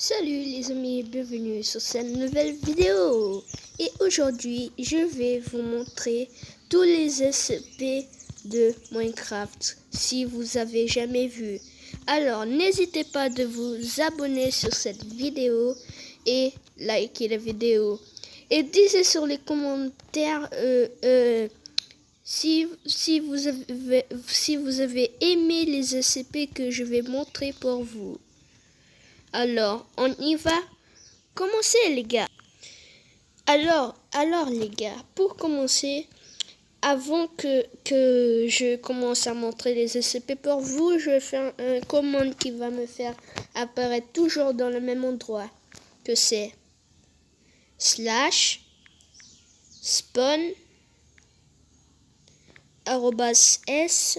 Salut les amis, bienvenue sur cette nouvelle vidéo. Et aujourd'hui, je vais vous montrer tous les SCP de Minecraft si vous avez jamais vu. Alors, n'hésitez pas de vous abonner sur cette vidéo et liker la vidéo. Et dites sur les commentaires si vous avez aimé les SCP que je vais montrer pour vous. Alors, on y va? Commencez les gars. Alors les gars, pour commencer, avant que je commence à montrer les SCP pour vous, je vais faire une commande qui va me faire apparaître toujours dans le même endroit, que c'est /spawn @s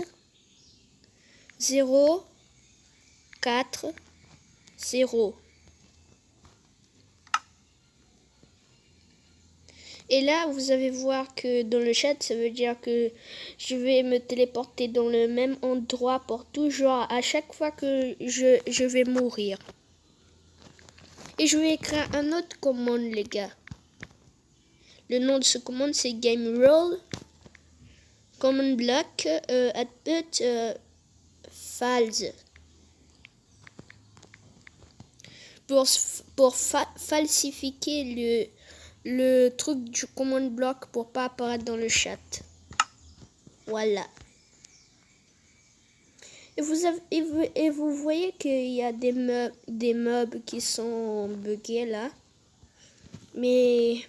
040. Et là, vous allez voir que dans le chat, ça veut dire que je vais me téléporter dans le même endroit pour toujours à chaque fois que je vais mourir. Et je vais écrire un autre commande, les gars. Le nom de ce commande, c'est game roll command block @put false. Pour falsifier le truc du command block pour pas apparaître dans le chat. Voilà. Et vous voyez qu'il y a des mobs qui sont buggés là. Mais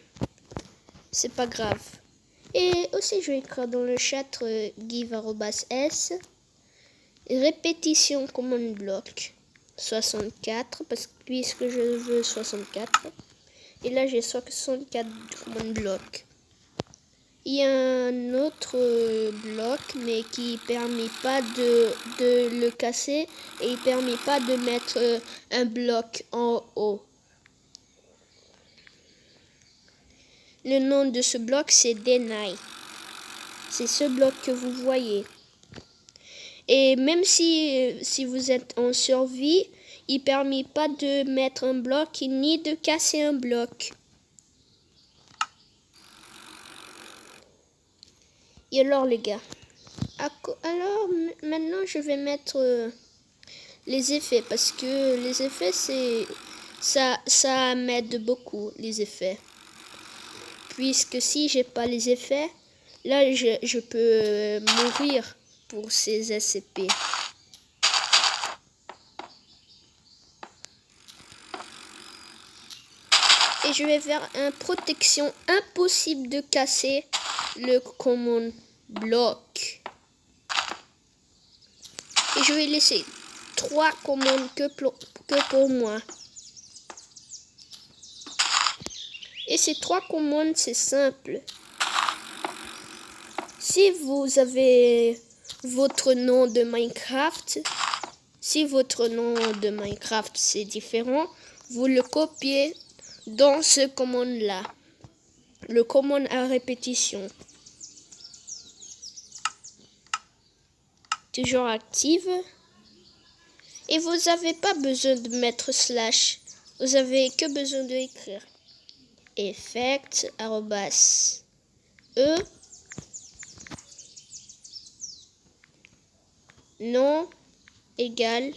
c'est pas grave. Et aussi je vais écrire dans le chat give @s répétition command block 64 puisque je veux 64. Et là, j'ai 64 command block. Il y a un autre bloc, mais qui permet pas de le casser. Et il permet pas de mettre un bloc en haut. Le nom de ce bloc, c'est deny. C'est ce bloc que vous voyez. Et même si vous êtes en survie, il permet pas de mettre un bloc ni de casser un bloc. Et alors les gars, alors maintenant je vais mettre les effets parce que les effets ça m'aide beaucoup les effets. Puisque si j'ai pas les effets, là je peux mourir pour ces SCP. Et je vais faire une protection impossible de casser le command block. Et je vais laisser 3 commandes que pour moi. Et ces 3 commandes, c'est simple. Si vous avez votre nom de Minecraft, si votre nom de Minecraft c'est différent, vous le copiez dans ce commande-là. Le commande à répétition. Toujours active. Et vous n'avez pas besoin de mettre slash. Vous avez que besoin de écrire. Effect @e nom égale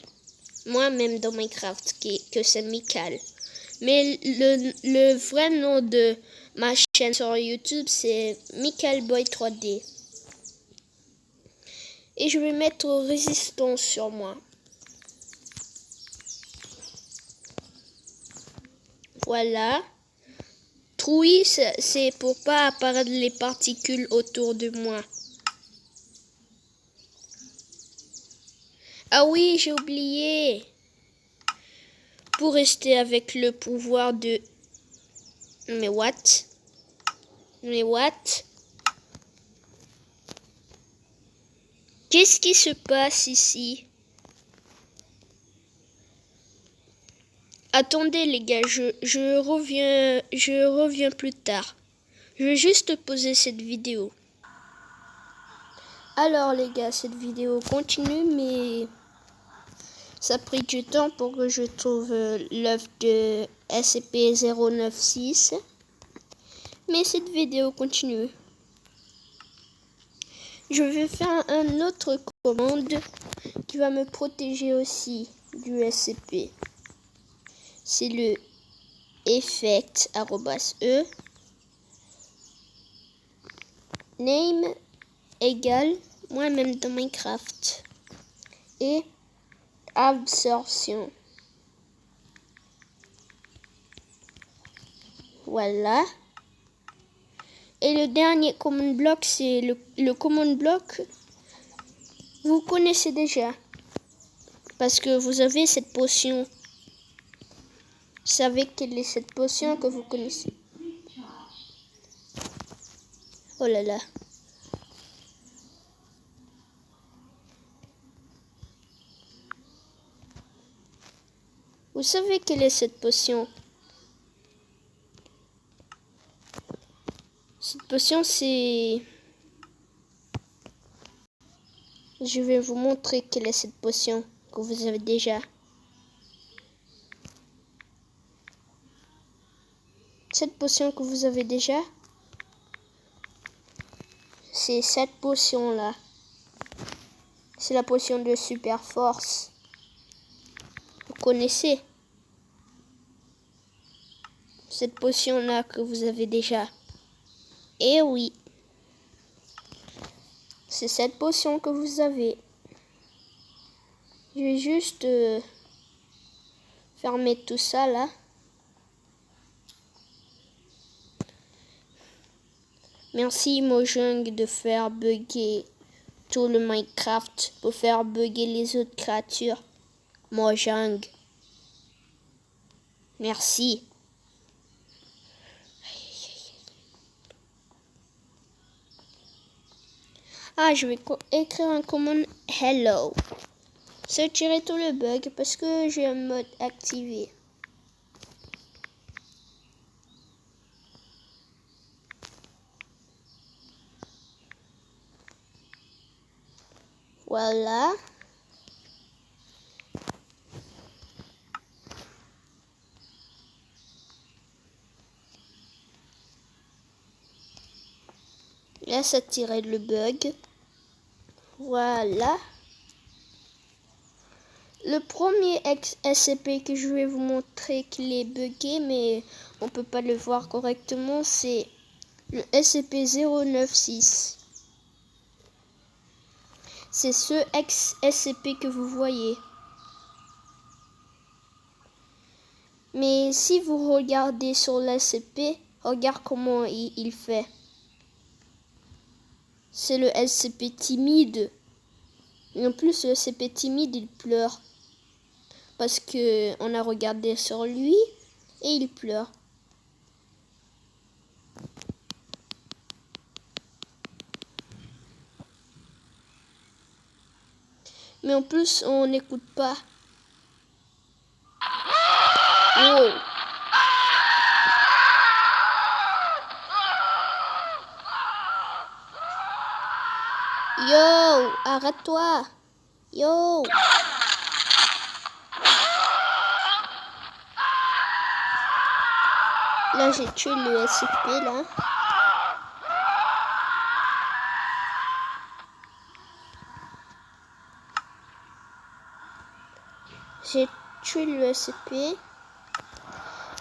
moi-même dans Minecraft que c'est Michael. Mais le vrai nom de ma chaîne sur YouTube, c'est MichaelBoy 3D. Et je vais mettre résistance sur moi. Voilà. Trouille, c'est pour pas apparaître les particules autour de moi. Ah oui, j'ai oublié. Pour rester avec le pouvoir de... Mais what? Qu'est-ce qui se passe ici? Attendez les gars, je reviens plus tard. Je vais juste poser cette vidéo. Alors les gars, cette vidéo continue, mais Ça a pris du temps pour que je trouve l'œuvre de SCP-096. Mais cette vidéo continue. Je vais faire un autre commande qui va me protéger aussi du SCP. C'est le effect@e name égale moi-même dans Minecraft et absorption. Voilà. Et le dernier command block, c'est le command block. Vous connaissez déjà. Parce que vous avez cette potion. Vous savez quelle est cette potion que vous connaissez. Oh là là. Vous savez quelle est cette potion? Cette potion, c'est... Je vais vous montrer quelle est cette potion que vous avez déjà. Cette potion que vous avez déjà, c'est cette potion-là. C'est la potion de super force. Vous connaissez cette potion-là que vous avez déjà? Eh oui. C'est cette potion que vous avez. Je vais juste fermer tout ça là. Merci Mojang de faire bugger tout le Minecraft pour faire bugger les autres créatures. Mojang. Merci. Ah, je vais écrire un commande hello. C'est tirer tout le bug parce que j'ai un mode activé. Voilà. Là, ça tirait le bug. Voilà. Le premier SCP que je vais vous montrer qu'il est bugué, mais on peut pas le voir correctement, c'est le SCP-096. C'est ce SCP que vous voyez. Mais si vous regardez sur l'SCP, regarde comment il fait. C'est le SCP timide. Et en plus, le SCP timide, il pleure. Parce que on a regardé sur lui et il pleure. Mais en plus, on n'écoute pas. Wow. Yo, arrête-toi. Yo. Là, j'ai tué le SCP, là. J'ai tué le SCP.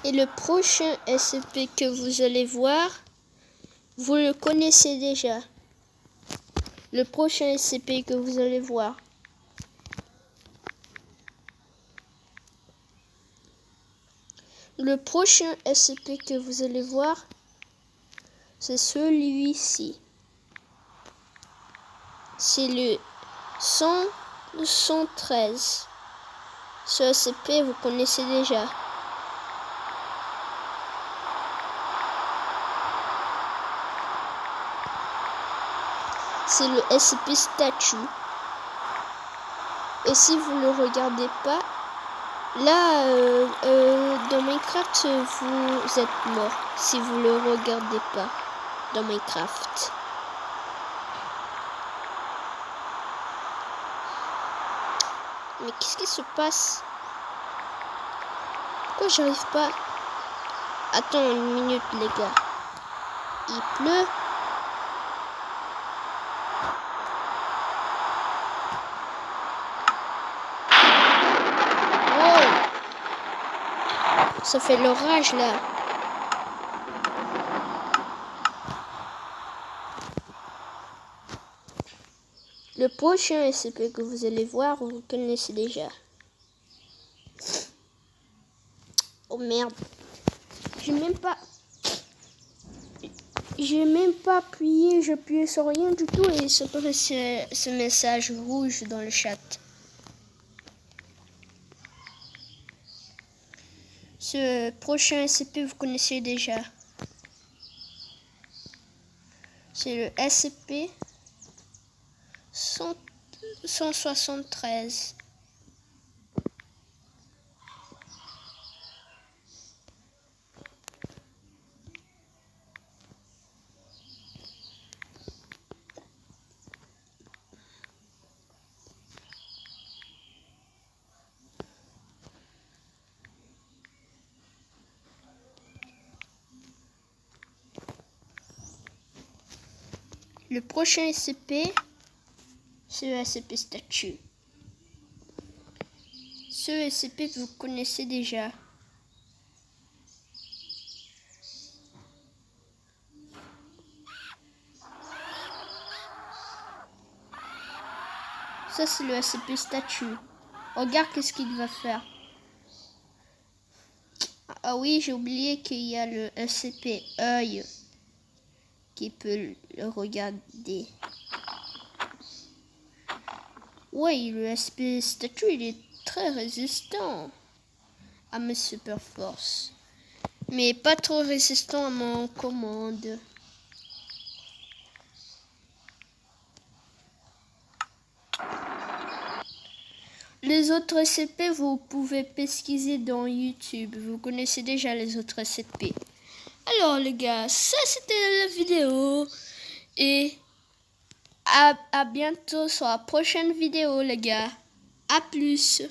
Et le prochain SCP que vous allez voir, vous le connaissez déjà. Le prochain SCP que vous allez voir. Le prochain SCP que vous allez voir, c'est celui-ci. C'est le 113. Ce SCP, vous connaissez déjà. C'est le SCP statue. Et si vous le regardez pas, là, dans Minecraft, vous êtes mort. Si vous le regardez pas dans Minecraft. Mais qu'est-ce qui se passe? Pourquoi j'arrive pas? Attends une minute, les gars. Il pleut. Wow. Ça fait l'orage là. Le prochain SCP que vous allez voir, vous connaissez déjà. Oh merde. J'ai même pas appuyé, j'ai appuyé sur rien du tout et ça paraît ce message rouge dans le chat. Ce prochain SCP, vous connaissez déjà. C'est le SCP 173. Le prochain SCP, c'est le SCP statue. Ce SCP, vous connaissez déjà. Ça, c'est le SCP statue. Regarde qu'est-ce qu'il va faire. Ah oui, j'ai oublié qu'il y a le SCP œil qui peut le regarder. Oui, le SCP statue, il est très résistant à mes super forces. Mais pas trop résistant à mon commande. Les autres SCP, vous pouvez pesquiser dans YouTube. Vous connaissez déjà les autres SCP. Alors les gars, ça c'était la vidéo. Et à bientôt sur la prochaine vidéo les gars. À plus.